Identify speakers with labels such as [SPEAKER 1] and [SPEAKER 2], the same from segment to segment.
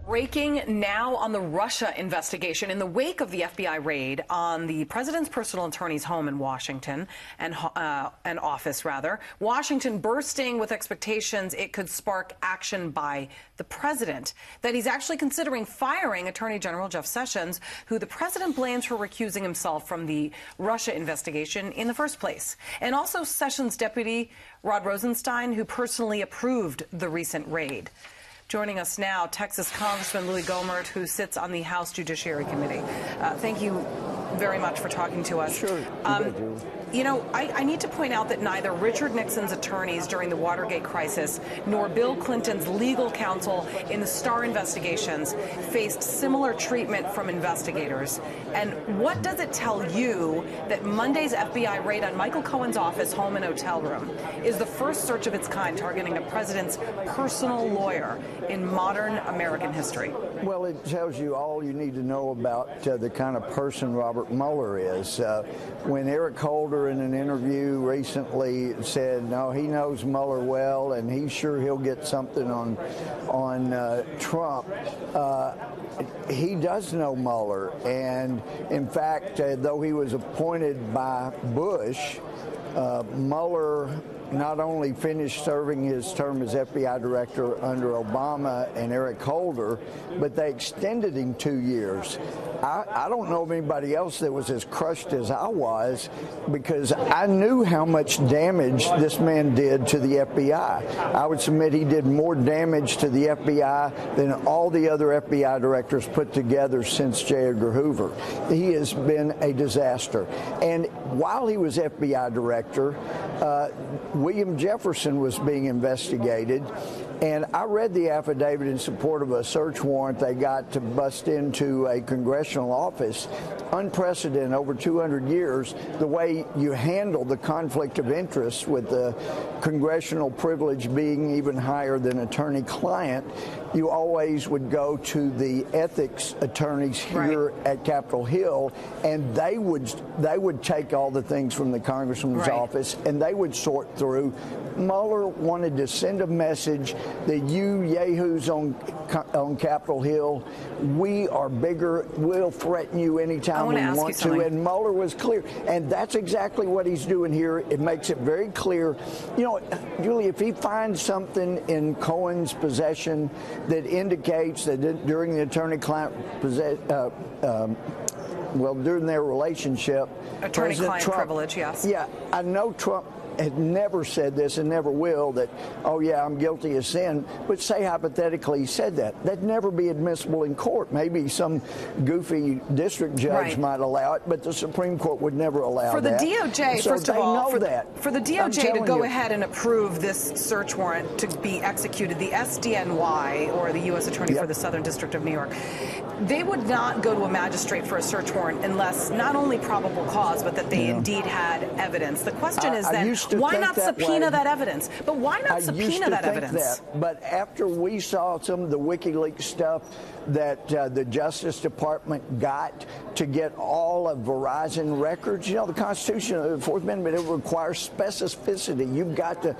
[SPEAKER 1] Breaking now on the Russia investigation in the wake of the FBI raid on the president's personal attorney's home in Washington and office, rather. Washington bursting with expectations it could spark action by the president, that he's actually considering firing Attorney General Jeff Sessions, who the president blames for recusing himself from the Russia investigation in the first place. And also Sessions' deputy, Rod Rosenstein, who personally approved the recent raid. Joining us now, Texas Congressman Louis Gohmert, who sits on the House Judiciary Committee. Thank you very much for talking to us.
[SPEAKER 2] Sure.
[SPEAKER 1] You know, I need to point out that neither Richard Nixon's attorneys during the Watergate crisis nor Bill Clinton's legal counsel in the Starr investigations faced similar treatment from investigators. And what does it tell you that Monday's FBI raid on Michael Cohen's office, home, and hotel room is the first search of its kind targeting a president's personal lawyer in modern American history?
[SPEAKER 2] Well, it tells you all you need to know about the kind of person Robert Mueller is. When Eric Holder in an interview recently said, no, he knows Mueller well and he's sure he'll get something on Trump, he does know Mueller. And in fact, though he was appointed by Bush, Mueller not only finished serving his term as FBI director under Obama and Eric Holder, but they extended him 2 years. I don't know of anybody else that was as crushed as I was, because I knew how much damage this man did to the FBI. I would submit he did more damage to the FBI than all the other FBI directors put together since J. Edgar Hoover. He has been a disaster. And while he was FBI director, William Jefferson was being investigated, and I read the affidavit in support of a search warrant they got to bust into a congressional office. Unprecedented, over 200 years, the way you handle the conflict of interest, with the congressional privilege being even higher than attorney-client. You always would go to the ethics attorneys here at Capitol Hill, and they would take all the things from the congressman's office, and they would sort through. Mueller wanted to send a message that you yahoos on Capitol Hill, we are bigger, we'll threaten you anytime we want to, and Mueller was clear. And that's exactly what he's doing here. It makes it very clear. You know, Julie, if he finds something in Cohen's possession that indicates that during the attorney-client during their relationship,
[SPEAKER 1] attorney-client privilege, yes.
[SPEAKER 2] Yeah, I know Trump had never said this and never will, that, oh yeah, I'm guilty of sin, but say hypothetically he said that. That'd never be admissible in court. Maybe some goofy district judge might allow it, but the Supreme Court would never allow that.
[SPEAKER 1] For the DOJ,
[SPEAKER 2] so
[SPEAKER 1] first of all, for the DOJ to go ahead and approve this search warrant to be executed, the SDNY, or the U.S. Attorney for the Southern District of New York, they would not go to a magistrate for a search warrant unless not only probable cause, but that they indeed had evidence. The question is then, why not subpoena that evidence? But why not subpoena that evidence?
[SPEAKER 2] But after we saw some of the WikiLeaks stuff that the Justice Department got to get all of Verizon records, you know, the Constitution, the Fourth Amendment, it requires specificity. You've got to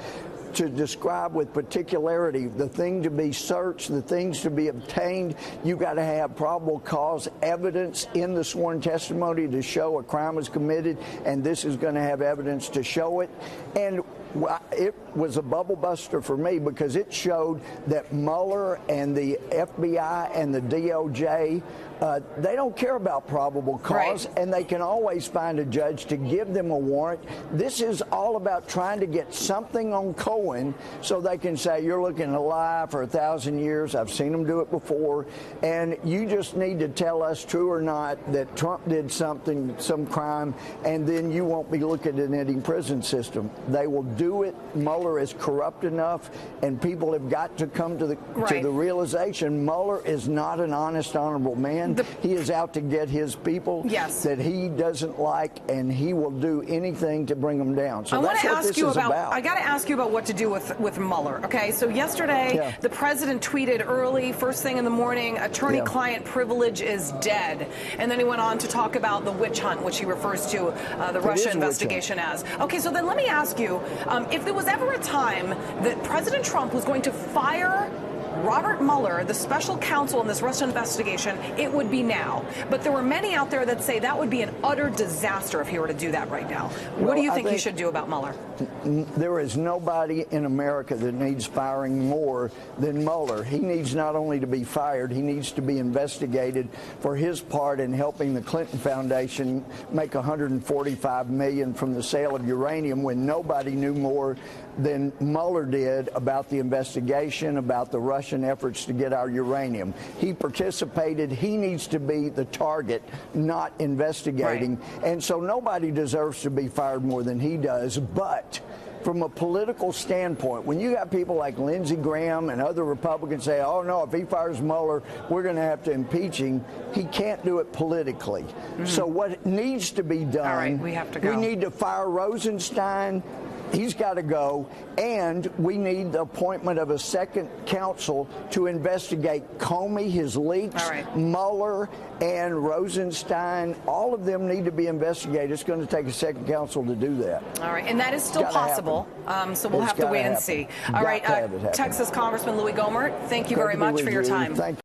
[SPEAKER 2] describe with particularity the thing to be searched, the things to be obtained. You've got to have probable cause evidence in the sworn testimony to show a crime was committed, and this is going to have evidence to show it. And it was a bubble buster for me, because it showed that Mueller and the FBI and the DOJ, they don't care about probable cause, and they can always find a judge to give them a warrant. This is all about trying to get something on Cohen so they can say, you're looking alive for 1,000 years. I've seen them do it before. And you just need to tell us, true or not, that Trump did something, some crime, and then you won't be looking at any prison system. They will do it. Mueller is corrupt enough, and people have got to come to the realization Mueller is not an honest, honorable man. He is out to get his people that he doesn't like, and he will do anything to bring them down. So that's what this is about.
[SPEAKER 1] I got to ask you about what to do with Mueller. Okay, so yesterday the president tweeted early, first thing in the morning, attorney-client privilege is dead. And then he went on to talk about the witch hunt, which he refers to the Russia investigation as. Okay, so then let me ask you, if there was ever a time that President Trump was going to fire Robert Mueller, the special counsel in this Russia investigation, it would be now. But there were many out there that say that would be an utter disaster if he were to do that right now. What do you think he should do about Mueller?
[SPEAKER 2] There is nobody in America that needs firing more than Mueller. He needs not only to be fired, he needs to be investigated for his part in helping the Clinton Foundation make $145 million from the sale of uranium when nobody knew more than Mueller did about the investigation, about the Russian efforts to get our uranium. He participated. He needs to be the target, not investigating.
[SPEAKER 1] Right.
[SPEAKER 2] And so nobody deserves to be fired more than he does. But from a political standpoint, when you got people like Lindsey Graham and other Republicans say, oh, no, if he fires Mueller, we're going to have to impeach him, he can't do it politically. So what needs to be done,
[SPEAKER 1] all right, we have to go.
[SPEAKER 2] We need to fire Rosenstein. He's got to go, and we need the appointment of a second counsel to investigate Comey, his leaks, Mueller, and Rosenstein. All of them need to be investigated. It's going to take a second counsel to do that.
[SPEAKER 1] All right, and that is still possible, so we'll have to wait and see. All right, Texas Congressman Louis Gohmert, thank you very much for your time.
[SPEAKER 2] Thank you.